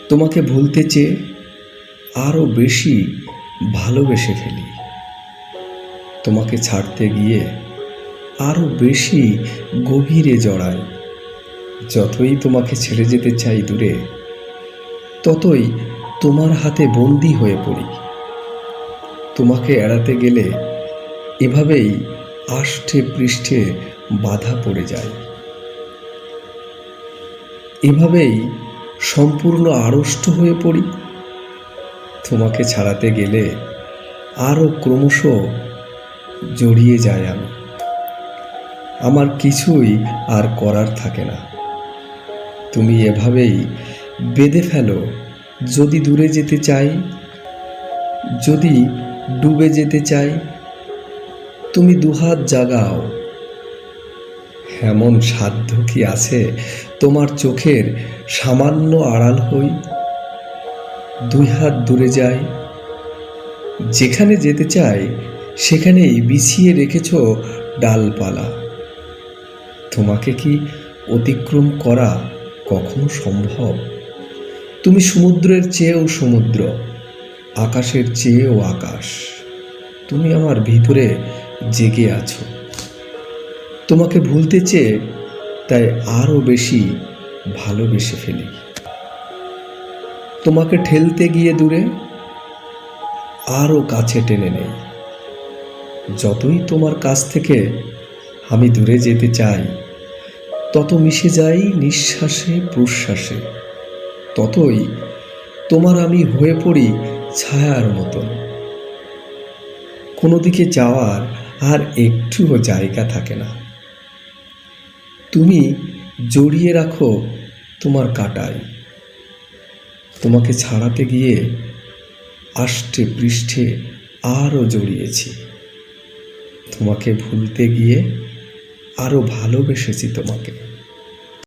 তোমাকে ভুলতে চেয়ে আরও বেশি ভালোবেসে ফেলি। তোমাকে ছাড়তে গিয়ে আরও বেশি গভীরে জড়াই। যতই তোমাকে ছেড়ে যেতে চাই দূরে, ততই তোমার হাতে বন্দি হয়ে পড়ি। তোমাকে এড়াতে গেলে এভাবেই আষ্টে পৃষ্ঠে বাধা পড়ে যায়। এভাবেই সম্পূর্ণ আড়ষ্ট হয়ে পড়ি। তোমাকে ছাড়াতে গেলে আরও ক্রমশ জড়িয়ে যায় আমি। আমার কিছুই আর করার থাকে না। তুমি এভাবেই বেঁধে ফেলো। যদি দূরে যেতে চাই, যদি ডুবে যেতে চাই, তুমি দুহাত জাগাও। এমন সাধ্য কি আছে তোমার চোখের সামান্য আড়াল হই? দুই হাত দূরে যাই। যেখানে যেতে চাই সেখানেই বিছিয়ে রেখেছ ডালপালা। তোমাকে কি অতিক্রম করা কখনো সম্ভব? তুমি সমুদ্রের চেয়েও সমুদ্র, আকাশের চেয়েও আকাশ। তুমি আমার ভিতরে জেগে আছো। তোমাকে ভুলতে চেয়ে তাই আরও বেশি ভালোবেসে ফেলি। তোমাকে ঠেলতে গিয়ে দূরে আরও কাছে টেনে নেই। যতই তোমার কাছ থেকে আমি দূরে যেতে চাই, তত মিশে যাই নিঃশ্বাসে প্রশ্বাসে। ততই তোমার আমি হয়ে পড়ি ছায়ার মতন। কোনো দিকে যাওয়ার আর একটুও জায়গা থাকে না। তুমি জড়িয়ে রাখো তোমার কাঁটায়। তোমাকে ছাড়াতে গিয়ে আষ্টে পৃষ্ঠে আরও জড়িয়েছি। তোমাকে ভুলতে গিয়ে আরও ভালোবেসেছি তোমাকে।